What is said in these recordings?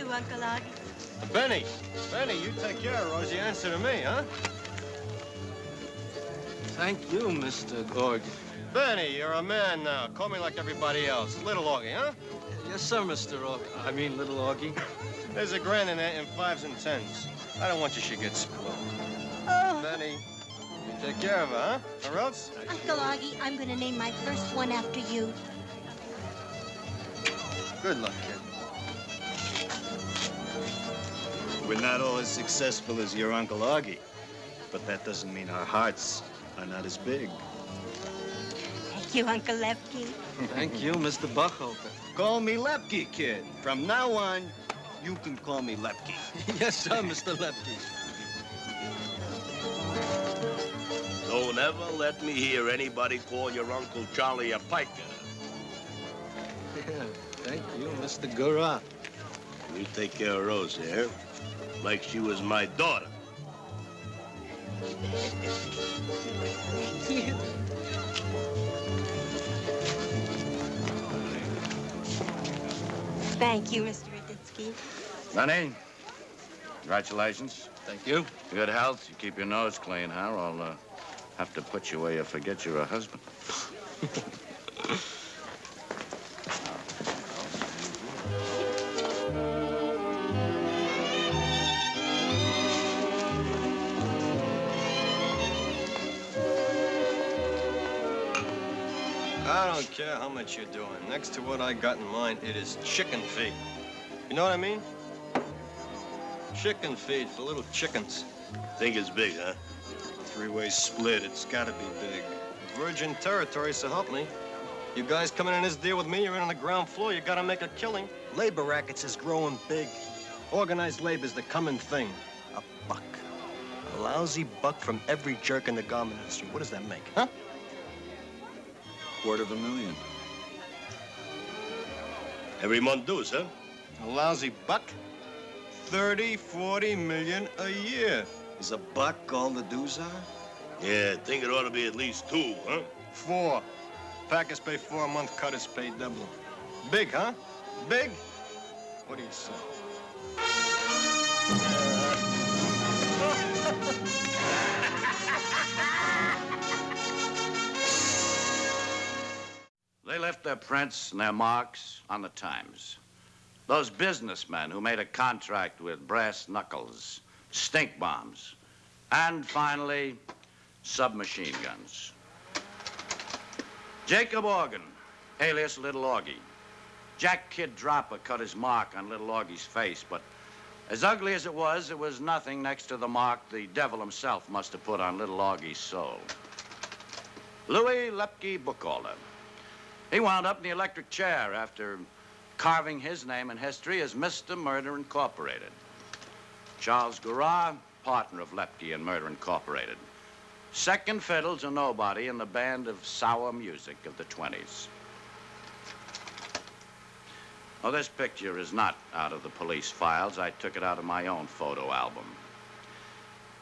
you, Uncle Augie. Benny, you take care of Rosie. Answer to me, huh? Thank you, Mr. Augie. Benny, you're a man now. Call me like everybody else. Little Augie, huh? Yes, sir, Mr. Augie. I mean, little Augie. There's a grand in there in 5s and 10s. I don't want you to get spoiled. Oh. Benny, you take care of her, huh? Or else? Uncle Augie, I'm going to name my first one after you. Good luck, kid. We're not all as successful as your Uncle Augie, but that doesn't mean our hearts are not as big. Thank you, Uncle Lepke. Thank you, Mr. Buckholter. Call me Lepke, kid. From now on, you can call me Lepke. Yes, sir, Mr. Lepke. Don't ever let me hear anybody call your Uncle Charlie a piker. Yeah, thank you, Mr. Gura. You take care of Rosie, eh? Like she was my daughter. Thank you. Thank you, Mr. Raditsky. Benny, congratulations. Thank you. Good health. You keep your nose clean, huh? Or I'll have to put you where you forget you're a husband. I don't care how much you're doing. Next to what I got in mind, it is chicken feed. You know what I mean? Chicken feed for little chickens. Think it's big, huh? Three-way split, it's gotta be big. Virgin territory, so help me. You guys coming in this deal with me, you're in on the ground floor, you gotta make a killing. Labor rackets is growing big. Organized labor's the coming thing. A buck. A lousy buck from every jerk in the garment industry. What does that make, huh? $250,000. Every month dues, huh? A lousy buck? 30, 40 million a year. Is a buck all the dues are? Yeah, think it ought to be at least 2, huh? 4. Packers pay 4 a month, cutters pay double. Big, huh? Big? What do you say? They left their prints and their marks on the Times. Those businessmen who made a contract with brass knuckles, stink bombs, and finally, submachine guns. Jacob Organ, alias Little Augie. Jack Kid Dropper cut his mark on Little Augie's face, but as ugly as it was nothing next to the mark the devil himself must have put on Little Augie's soul. Louis Lepke Buchholder. He wound up in the electric chair after carving his name in history as Mr. Murder Incorporated. Charles Gura, partner of Lepke and Murder Incorporated. Second fiddle to nobody in the band of sour music of the 20s. Oh, this picture is not out of the police files. I took it out of my own photo album.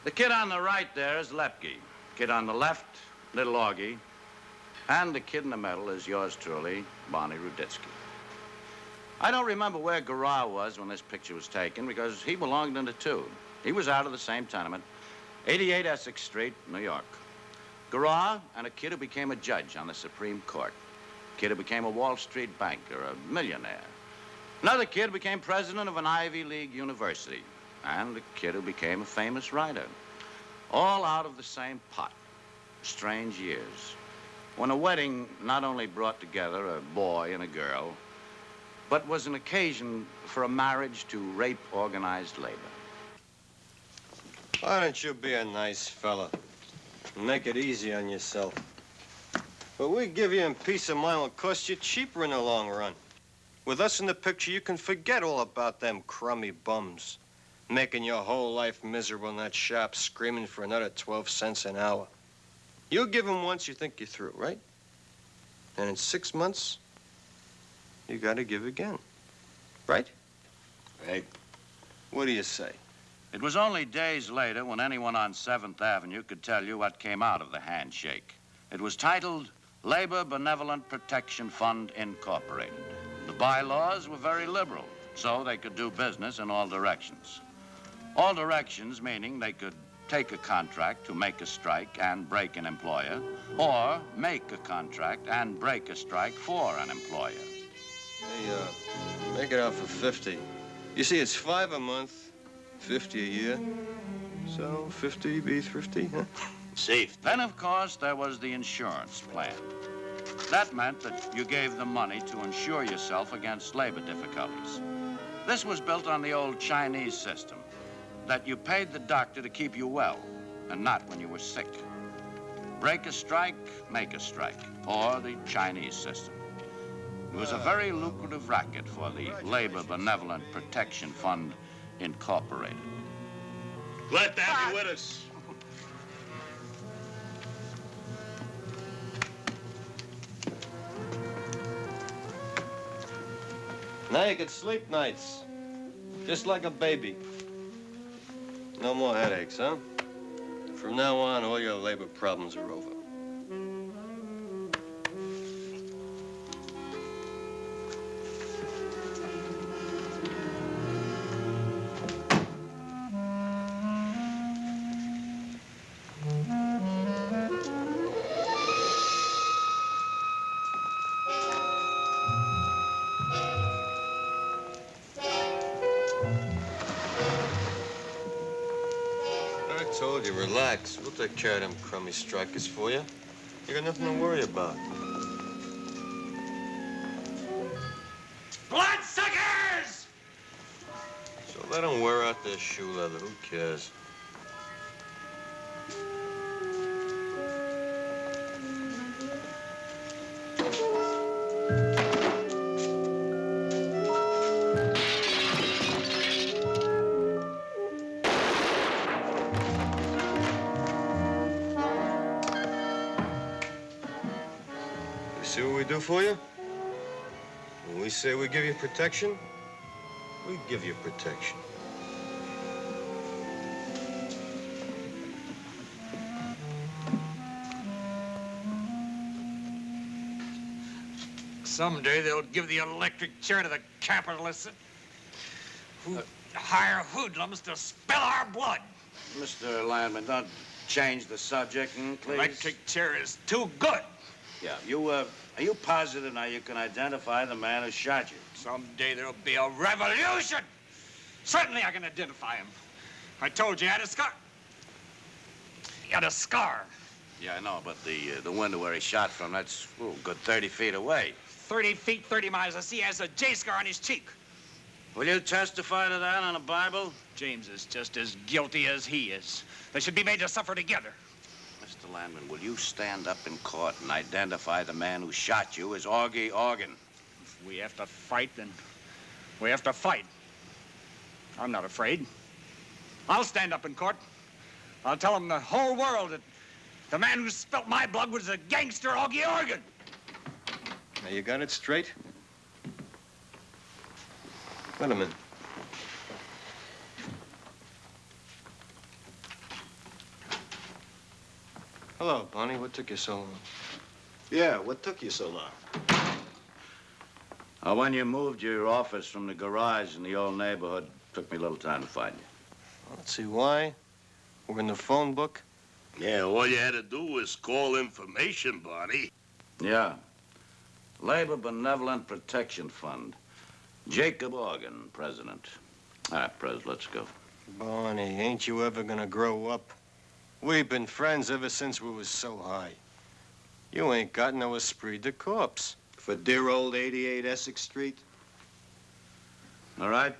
The kid on the right there is Lepke. Kid on the left, Little Augie. And the kid in the middle is yours truly, Bonnie Ruditsky. I don't remember where Gura was when this picture was taken because he belonged in the two. He was out of the same tenement, 88 Essex Street, New York. Gura and a kid who became a judge on the Supreme Court. A kid who became a Wall Street banker, a millionaire. Another kid became president of an Ivy League university. And a kid who became a famous writer. All out of the same pot. Strange years. When a wedding not only brought together a boy and a girl, but was an occasion for a marriage to rape organized labor. Why don't you be a nice fella and make it easy on yourself? What we give you in peace of mind will cost you cheaper in the long run. With us in the picture, you can forget all about them crummy bums, making your whole life miserable in that shop, screaming for another 12 cents an hour. You give them once, you think you're through, right? And in 6 months, you gotta give again. Right? Right. What do you say? It was only days later when anyone on 7th Avenue could tell you what came out of the handshake. It was titled Labor Benevolent Protection Fund Incorporated. The bylaws were very liberal. so they could do business in all directions. All directions meaning they could take a contract to make a strike and break an employer, or make a contract and break a strike for an employer. Hey, make it out for 50. You see, it's 5 a month, 50 a year. So 50 be thrifty, huh? Safe. Then, of course, there was the insurance plan. That meant that you gave the money to insure yourself against labor difficulties. This was built on the old Chinese system, that you paid the doctor to keep you well, and not when you were sick. Break a strike, make a strike, or the Chinese system. It was a very lucrative racket for the Labor Benevolent Protection Fund, Incorporated. Glad to have you with us. Now you can sleep nights, just like a baby. No more headaches, huh? From now on, all your labor problems are over. I told you, relax. We'll take care of them crummy strikers for you. You got nothing to worry about. Bloodsuckers! So let them wear out their shoe leather. Who cares? See what we do for you? When we say we give you protection, we give you protection. Someday they'll give the electric chair to the capitalists who hire hoodlums to spill our blood. Mr. Landman, don't change the subject, please. Electric chair is too good. Yeah, are you positive now you can identify the man who shot you? Someday there'll be a revolution. Certainly I can identify him. I told you he had a scar. He had a scar. Yeah, I know, but the window where he shot from, that's a good 30 feet away. 30 feet, 30 miles. I see he has a J scar on his cheek. Will you testify to that on the Bible? James is just as guilty as he is. They should be made to suffer together. Mr. Landman, will you stand up in court and identify the man who shot you as Augie Organ? If we have to fight, then we have to fight. I'm not afraid. I'll stand up in court. I'll tell them the whole world that the man who spilt my blood was a gangster Augie Organ. Now, you got it straight? Let him in. Hello, Bonnie. What took you so long? Yeah, what took you so long? When you moved your office from the garage in the old neighborhood, it took me a little time to find you. Let's see, why? We're in the phone book. Yeah, all you had to do was call information, Bonnie. Yeah. Labor Benevolent Protection Fund. Jacob Organ, president. All right, Pres, let's go. Bonnie, ain't you ever gonna grow up? We've been friends ever since we was so high. You ain't got no esprit de corps. For dear old 88 Essex Street? All right?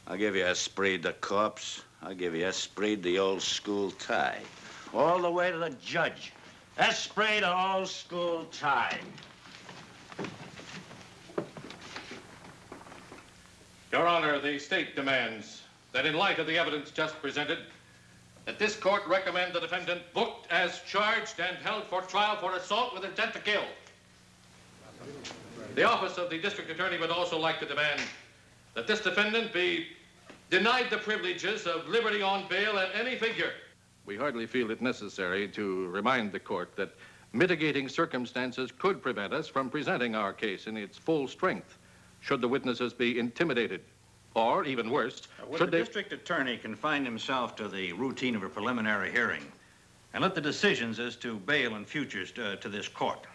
I'll give you esprit de corps. I'll give you esprit de old school tie. All the way to the judge. Esprit de old school tie. Your Honor, the state demands that in light of the evidence just presented, that this court recommend the defendant booked as charged and held for trial for assault with intent to kill. The office of the district attorney would also like to demand that this defendant be denied the privileges of liberty on bail at any figure. We hardly feel it necessary to remind the court that mitigating circumstances could prevent us from presenting our case in its full strength. should the witnesses be intimidated? Or, even worse, Would should the they... district attorney confine himself to the routine of a preliminary hearing and let the decisions as to bail and futures to this court?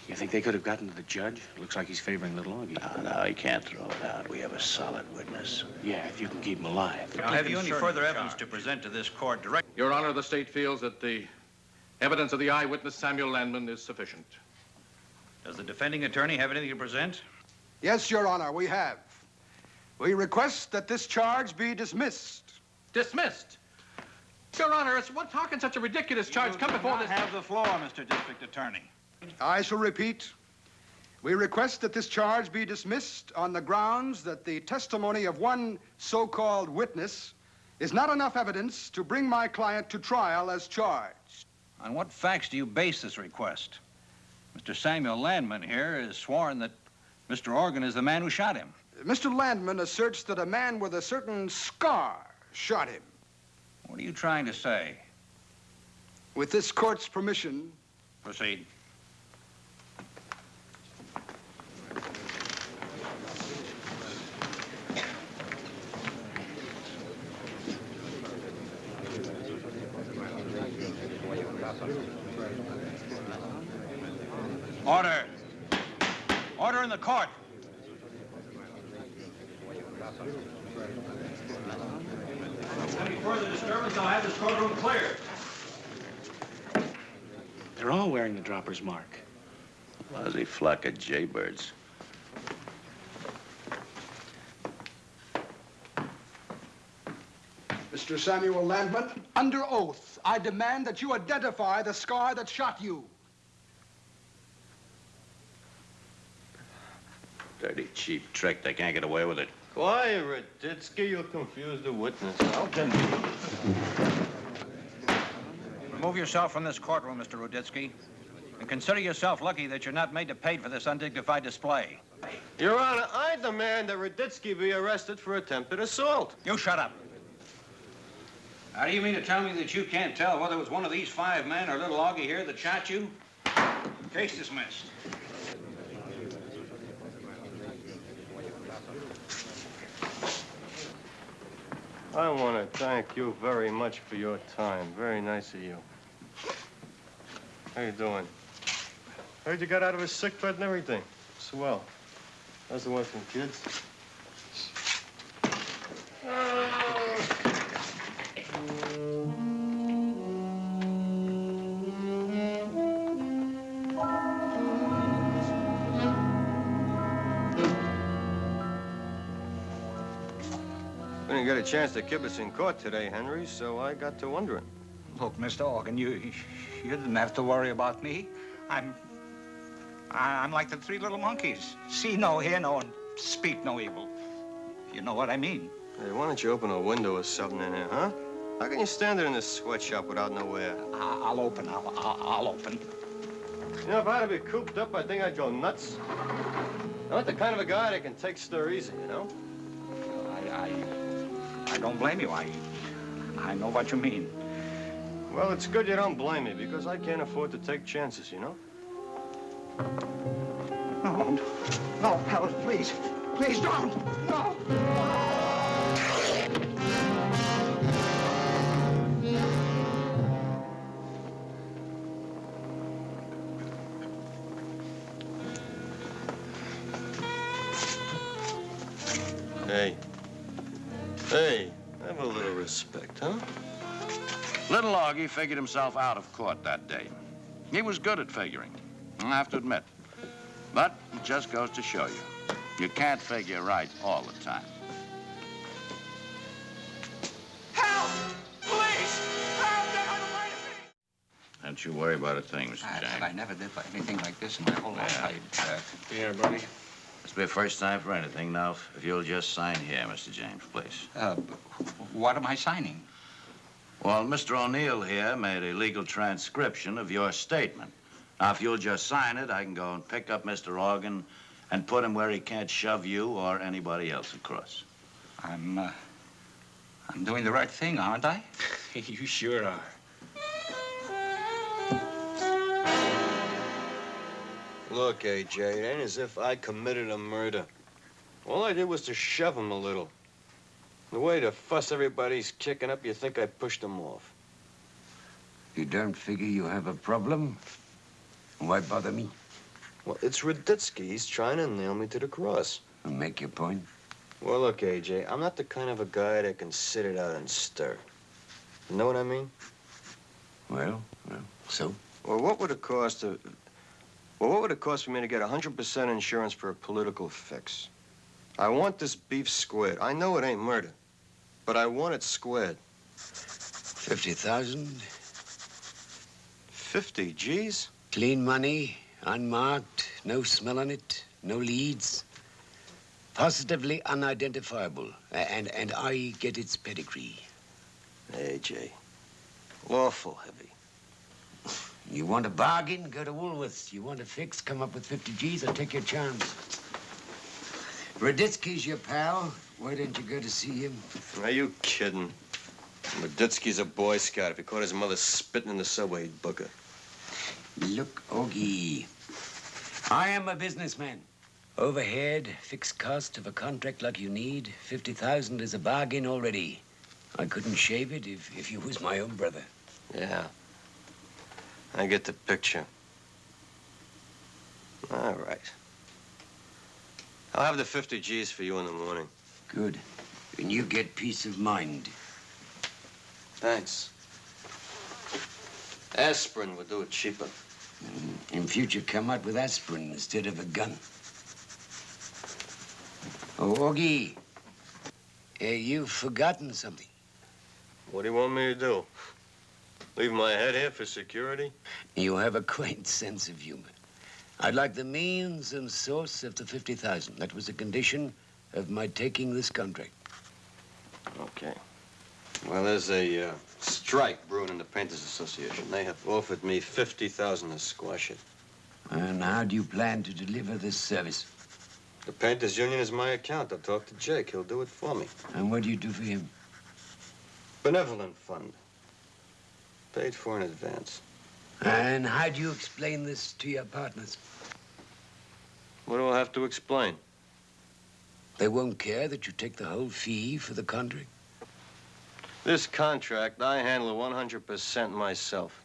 You think they could have gotten to the judge? Looks like he's favoring little Augie. No, he can't throw it out. We have a solid witness. Yeah, if you can keep him alive. Now, have you any further evidence to present to this court direct? Your Honor, the state feels that the evidence of the eyewitness, Samuel Landman, is sufficient. Does the defending attorney have anything to present? Yes, Your Honor, we have. We request that this charge be dismissed. Dismissed? Your Honor, how can such a ridiculous charge come before this... Have the floor, Mr. District Attorney. I shall repeat. We request that this charge be dismissed on the grounds that the testimony of one so-called witness is not enough evidence to bring my client to trial as charged. On what facts do you base this request? Mr. Samuel Landman here is sworn that Mr. Organ is the man who shot him. Mr. Landman asserts that a man with a certain scar shot him. What are you trying to say? With this court's permission... Proceed. Order. Order in the court. Any further disturbance, I'll have this courtroom cleared. They're all wearing the dropper's mark. Lousy flock of jaybirds. Mr. Samuel Landman, under oath, I demand that you identify the scar that shot you. Dirty, cheap trick. They can't get away with it. Quiet, Raditsky. You'll confuse the witness. Okay. Remove yourself from this courtroom, Mr. Ruditsky, and consider yourself lucky that you're not made to pay for this undignified display. Your Honor, I demand that Raditsky be arrested for attempted assault. You shut up. How do you mean to tell me that you can't tell whether it was one of these 5 men or little Augie here that shot you? Case dismissed. I want to thank you very much for your time. Very nice of you. How you doing? Heard you got out of a sick bed and everything. Swell. How's the wife and kids? We didn't get a chance to keep us in court today, Henry, so I got to wondering. Look, Mr. Organ, you didn't have to worry about me. I'm like the 3 little monkeys. See no, hear no, and speak no evil. You know what I mean. Hey, why don't you open a window or something in there, huh? How can you stand there in this sweatshop without no air? I'll open. I'll open. You know, if I had to be cooped up, I think I'd go nuts. I'm not the kind of a guy that can take stir easy, you know? I don't blame you. I know what you mean. Well, it's good you don't blame me, because I can't afford to take chances, you know? No, please. Please don't. No. Hey, have a little respect, huh? Little Augie figured himself out of court that day. He was good at figuring, I have to admit. But it just goes to show you, you can't figure right all the time. Help! Police! Help! They're on the way to me! Don't you worry about a thing, Mr. I James. never did anything like this in my whole life. Here, buddy. This will be a first time for anything. Now, if you'll just sign here, Mr. James, please. What am I signing? Well, Mr. O'Neill here made a legal transcription of your statement. Now, if you'll just sign it, I can go and pick up Mr. Organ and put him where he can't shove you or anybody else across. I'm doing the right thing, aren't I? You sure are. Look, AJ, it ain't as if I committed a murder. All I did was to shove him a little. The way the fuss everybody's kicking up, you think I pushed him off. You don't figure you have a problem? Why bother me? Well, it's Raditsky. He's trying to nail me to the cross. Make your point. Well, look, AJ, I'm not the kind of a guy that can sit it out and stir. You know what I mean? Well, so? Well, what would it cost to... Well, what would it cost for me to get 100% insurance for a political fix? I want this beef squared. I know it ain't murder, but I want it squared. 50,000? 50 G's? Clean money, unmarked, no smell on it, no leads. Positively unidentifiable, and I get its pedigree. AJ, awful heavy. You want a bargain? Go to Woolworths. You want a fix? Come up with 50 G's or take your chance. Raditsky's your pal. Why don't you go to see him? Are you kidding? Raditsky's a Boy Scout. If he caught his mother spitting in the subway, he'd book her. Look, Augie, I am a businessman. Overhead, fixed cost of a contract like you need, 50,000 is a bargain already. I couldn't shave it if you was my own brother. Yeah. I get the picture. All right. I'll have the 50 G's for you in the morning. Good. And you get peace of mind. Thanks. Aspirin would do it cheaper. In future, come out with aspirin instead of a gun. Oh, Augie, you've forgotten something. What do you want me to do? Leave my head here for security? You have a quaint sense of humor. I'd like the means and source of the 50,000. That was a condition of my taking this contract. Okay. Well, there's a strike brewing in the Painters Association. They have offered me 50,000 to squash it. And how do you plan to deliver this service? The Painters Union is my account. I'll talk to Jake. He'll do it for me. And what do you do for him? Benevolent fund. Paid for in advance. And how do you explain this to your partners? What do I have to explain? They won't care that you take the whole fee for the contract? This contract, I handle 100% myself.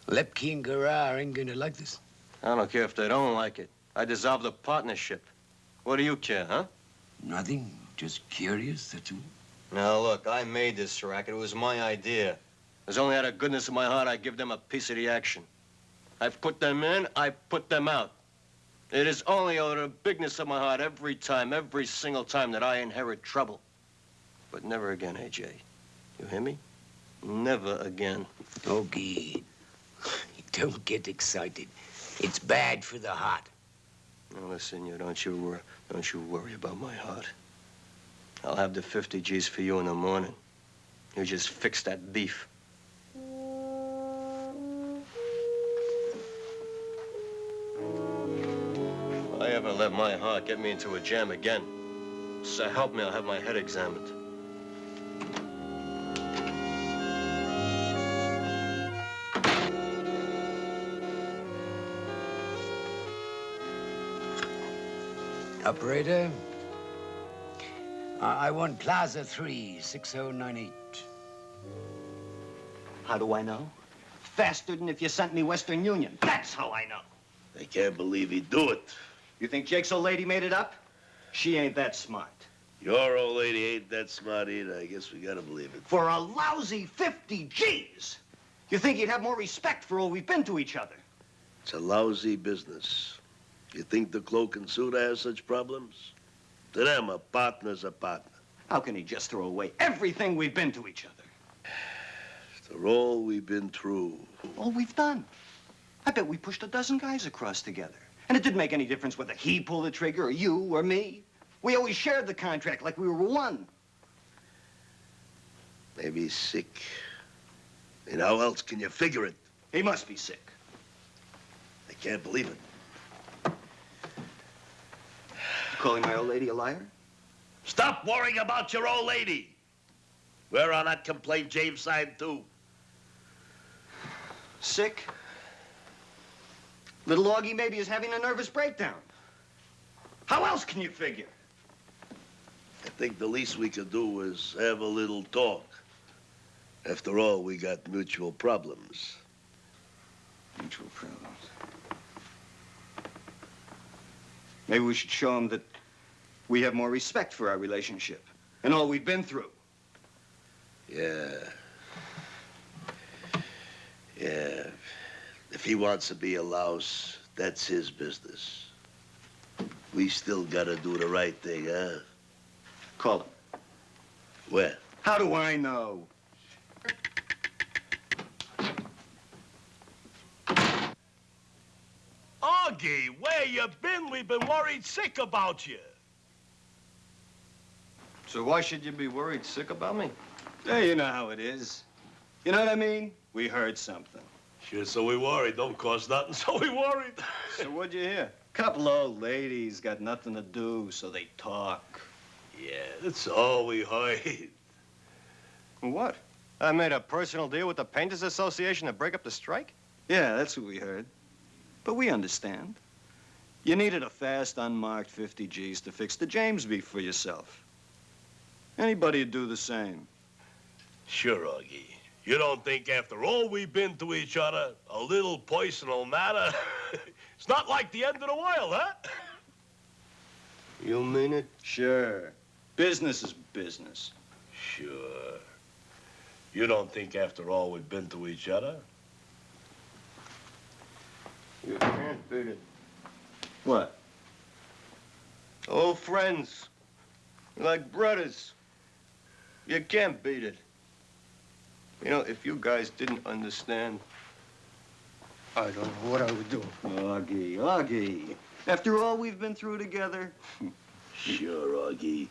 Lepke and Garrar ain't gonna like this. I don't care if they don't like it. I dissolve the partnership. What do you care, huh? Nothing. Just curious, that's all. Now, look, I made this racket. It was my idea. There's only out of goodness of my heart I give them a piece of the action. I've put them in, I put them out. It is only out of the bigness of my heart every time, every single time that I inherit trouble. But never again, AJ. You hear me? Never again. Augie, don't get excited. It's bad for the heart. Now, listen, don't you worry about my heart. I'll have the 50 G's for you in the morning. You just fix that beef. If I ever let my heart get me into a jam again, so help me, I'll have my head examined. Operator, I want Plaza 3, 6098. How do I know? Faster than if you sent me Western Union. That's how I know. I can't believe he'd do it. You think Jake's old lady made it up? She ain't that smart. Your old lady ain't that smart either. I guess we gotta believe it. For a lousy 50 G's! You think he'd have more respect for all we've been to each other? It's a lousy business. You think the cloak and suit has such problems? To them, a partner's a partner. How can he just throw away everything we've been to each other? After all we've been through. All we've done. I bet we pushed a dozen guys across together. And it didn't make any difference whether he pulled the trigger or you or me. We always shared the contract like we were one. Maybe he's sick. And how else can you figure it? He must be sick. I can't believe it. Calling my old lady a liar? Stop worrying about your old lady. We're on that complaint James signed, too. Sick? Little Augie maybe is having a nervous breakdown. How else can you figure? I think the least we could do is have a little talk. After all, we got mutual problems. Mutual problems. Maybe we should show him that we have more respect for our relationship and all we've been through. Yeah. Yeah. If he wants to be a louse, that's his business. We still gotta do the right thing, huh? Call him. Where? How do I know? Augie, where you been? We've been worried sick about you. So why should you be worried sick about me? Yeah, you know how it is. You know what I mean? We heard something. Sure, so we worried. Don't cost nothing, so we worried. So what'd you hear? Couple old ladies got nothing to do, so they talk. Yeah, that's all we heard. What? I made a personal deal with the Painters Association to break up the strike? Yeah, that's what we heard. But we understand. You needed a fast, unmarked 50 G's to fix the James beef for yourself. Anybody'd do the same. Sure, Augie. You don't think after all we've been to each other, a little personal matter, it's not like the end of the world, huh? You mean it? Sure. Business is business. Sure. You don't think after all we've been to each other? You can't beat it. What? Old friends. Like brothers. You can't beat it. You know, if you guys didn't understand, I don't know what I would do. Augie, Augie. After all we've been through together. Sure, Augie.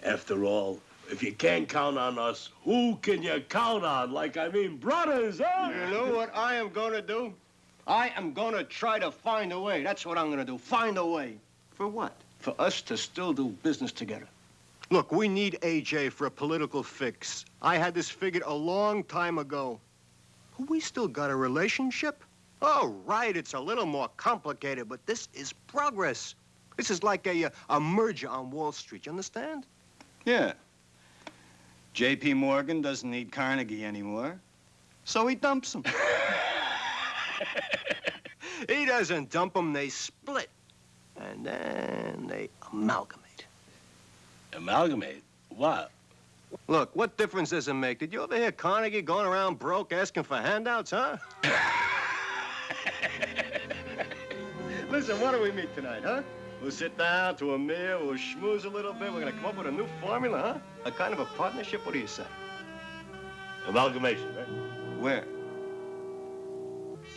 After all, if you can't count on us, who can you count on? Like, I mean, brothers, huh? You know what I am gonna do? I am gonna try to find a way. That's what I'm gonna do. Find a way. For what? For us to still do business together. Look, we need AJ for a political fix. I had this figured a long time ago. But we still got a relationship? Oh, right, it's a little more complicated, but this is progress. This is like a merger on Wall Street, you understand? Yeah. J.P. Morgan doesn't need Carnegie anymore, so he dumps him. He doesn't dump them, they split. And then they amalgamate. Amalgamate? What? Look, what difference does it make? Did you ever hear Carnegie going around broke asking for handouts, huh? Listen, why don't we meet tonight, huh? We'll sit down to a meal, we'll schmooze a little bit, we're gonna come up with a new formula, huh? A kind of a partnership, what do you say? Amalgamation, right? Where?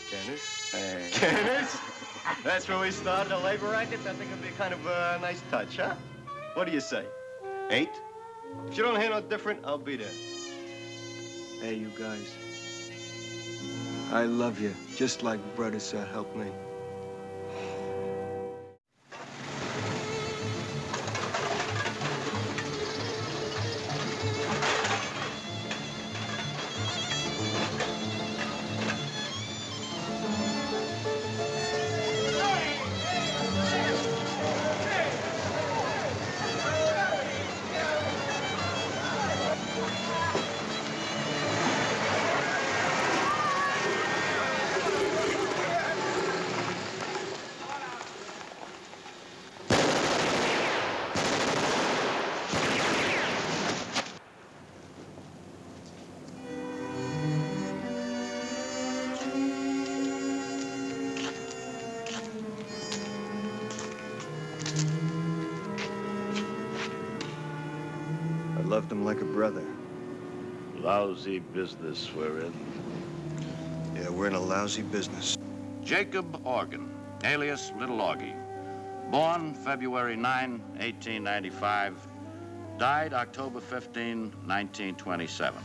Dennis? Dennis? That's where we started the labor racket? I think it'd be kind of a nice touch, huh? What do you say? 8? If you don't hear no different, I'll be there. Hey, you guys. I love you, just like brothers help me. I loved him like a brother. Lousy business we're in. Yeah, we're in a lousy business. Jacob Organ, alias Little Augie. Born February 9, 1895. Died October 15, 1927.